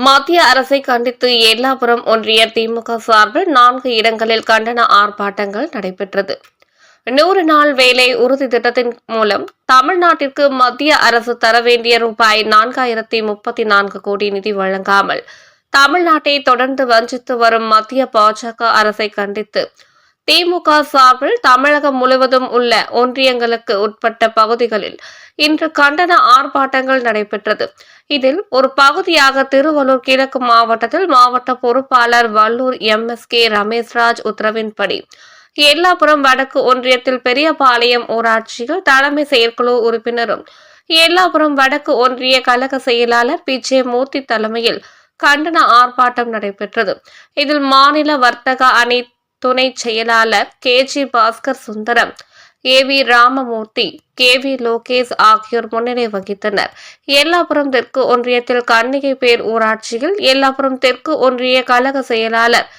மத்திய அரசை கண்டித்து எல்லாபுரம் ஒன்றிய திமுக சார்பில் 4 இடங்களில் கண்டன ஆர்ப்பாட்டங்கள் நடைபெற்றது. 100 நாள் வேலை உறுதி திட்டத்தின் மூலம் தமிழ்நாட்டிற்கு மத்திய அரசு தர வேண்டிய ரூபாய் 4034 கோடி நிதி வழங்காமல் தமிழ்நாட்டை தொடர்ந்து வஞ்சித்து வரும் மத்திய பாஜக அரசை கண்டித்து திமுக சார்பில் தமிழகம் முழுவதும் உள்ள ஒன்றியங்களுக்கு உட்பட்ட பகுதிகளில் இன்று கண்டன ஆர்ப்பாட்டங்கள் நடைபெற்றது. இதில் ஒரு பகுதியாக திருவள்ளூர் கிழக்கு மாவட்டத்தில் மாவட்ட பொறுப்பாளர் வல்லூர் MSK ரமேஷ்ராஜ் உத்தரவின்படி எல்லாபுரம் வடக்கு ஒன்றியத்தில் பெரியபாளையம் ஊராட்சியில் தலைமை செயற்குழு உறுப்பினரும் எல்லாபுரம் வடக்கு ஒன்றிய கழக செயலாளர் PJ மூர்த்தி தலைமையில் கண்டன ஆர்ப்பாட்டம் நடைபெற்றது. இதில் மாநில வர்த்தக அணி துணை செயலாளர் KG Bhaskar Sundaram, AV Ramamurthy, KV Lokesh ஆகியோர் முன்னிலை வகித்தனர். எல்லாபுரம் தெற்கு ஒன்றியத்தில் கன்னிகைப்பேர் ஊராட்சியில் எல்லாபுரம் தெற்கு ஒன்றிய கழக செயலாளர்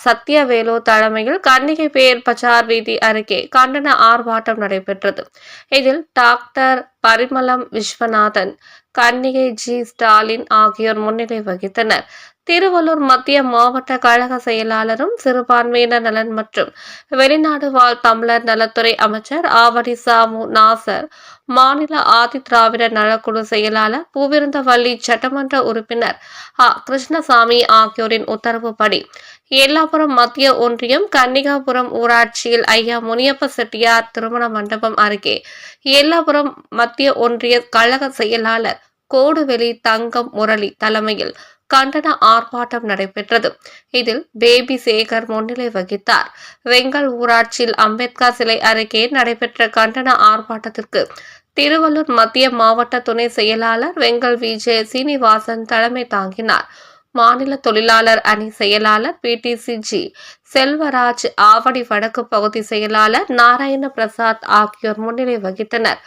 சத்யவேலு தலைமையில் கன்னிகைப்பேர் பஜார் வீதி அருகே கண்டன ஆர்ப்பாட்டம் நடைபெற்றது. இதில் டாக்டர் பரிமளம் விஸ்வநாதன், கன்னிகை ஸ்டாலின் ஆகியோர் முன்னிலை வகித்தனர். திருவள்ளூர் மத்திய மாவட்ட கழக செயலாளரும் சிறுபான்மையினர் நலன் மற்றும் வெளிநாடு வாழ் தமிழர் நலத்துறை அமைச்சர் ஆவடி சாமு நாசர், மாநில ஆதி திராவிடர் நலக்குழு செயலாளர் பூவிருந்தவல்லி, சட்டமன்ற உறுப்பினர் கிருஷ்ணசாமி ஆகியோரின் உத்தரவுப்படி எல்லாபுரம் மத்திய ஒன்றியம் கன்னிகாபுரம் ஊராட்சியில் ஐயா முனியப்ப செட்டியார் திருமண மண்டபம் அருகே எல்லாபுரம் மத்திய ஒன்றிய கழக செயலாளர் கோடுவெளி தங்கம் முரளி தலைமையில் கண்டன ஆர்ப்பாட்டம் நடைபெற்றது. இதில் பேபி சேகர் முன்னிலை வகித்தார். வெங்கல் ஊராட்சியில் அம்பேத்கர் சிலை அருகே நடைபெற்ற கண்டன ஆர்ப்பாட்டத்திற்கு திருவள்ளூர் மத்திய மாவட்ட துணை செயலாளர் வெங்கல் விஜய் சீனிவாசன் தலைமை தாங்கினார். மாநில தொழிலாளர் அணி செயலாளர் PTCG செல்வராஜ், ஆவடி வடக்கு பகுதி செயலாளர் நாராயண பிரசாத் ஆகியோர் முன்னிலை வகித்தனர்.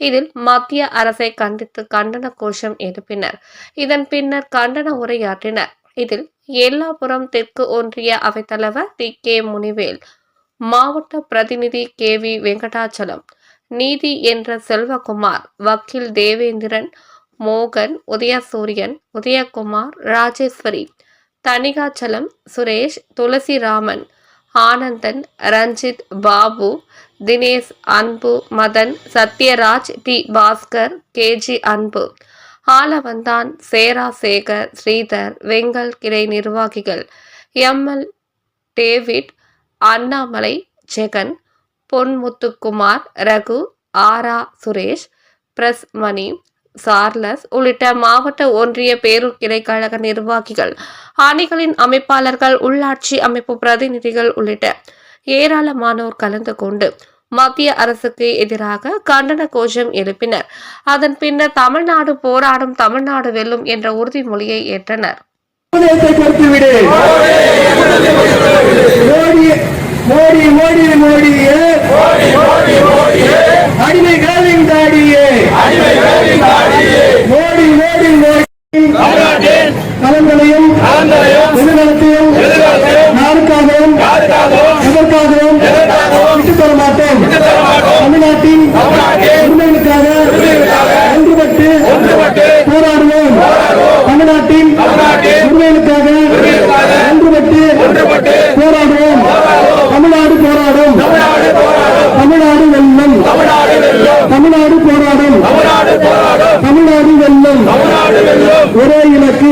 இதில் மத்திய அரசை கண்டித்து கண்டன கோஷம் எழுப்பினர். இதன் பின்னர் கண்டன உரையாற்றினர். இதில் எல்லாபுரம் தெற்கு ஒன்றிய அவைத்தலைவர் TK முனிவேல், மாவட்ட பிரதிநிதி KV வெங்கடாச்சலம், நீதி என்ற செல்வகுமார், வக்கீல் தேவேந்திரன், மோகன், உதயசூரியன், உதயகுமார், ராஜேஸ்வரி, தணிகாச்சலம், சுரேஷ், துளசிராமன், ஆனந்தன், ரஞ்சித், பாபு, தினேஷ், அன்பு, மதன், சத்யராஜ், T பாஸ்கர், KG அன்பு, ஆலவந்தான், சேராசேகர், ஸ்ரீதர், வெங்கல் கிளை நிர்வாகிகள் ML டேவிட், அண்ணாமலை, ஜெகன், பொன்முத்துக்குமார், ரகு, ஆரா, சுரேஷ், பிரஸ் மணி, சார்லஸ் உள்ளிட்ட மாவட்ட ஒன்றிய பேரூர் கிளை கழக நிர்வாகிகள், அணிகளின் அமைப்பாளர்கள், உள்ளாட்சி அமைப்பு பிரதிநிதிகள் உள்ளிட்ட ஏராளமானோர் கலந்து கொண்டு மத்திய அரசுக்கு எதிராக கண்டன கோஷம் எழுப்பினர். அதன் பின்னர் தமிழ்நாடு போராடும், தமிழ்நாடு வெல்லும் என்ற உறுதிமொழியை ஏற்றனர். நலன்களையும் எதிர்காலத்தையும் யாருக்காகவும் எதற்காகவும் விட்டுத் தர மாட்டோம். தமிழ்நாட்டின் உரிமைகளுக்காக ஒன்றுபட்டு போராடுவோம். தமிழ்நாட்டின் உரிமைகளுக்காக ஒன்றுபட்டு போராடுவோம். தமிழ்நாடு போராடும், தமிழ்நாடு வெல்லும். தமிழ்நாடு போராடும், தமிழ்நாடு வெல்லும். ஒரே இலக்கு,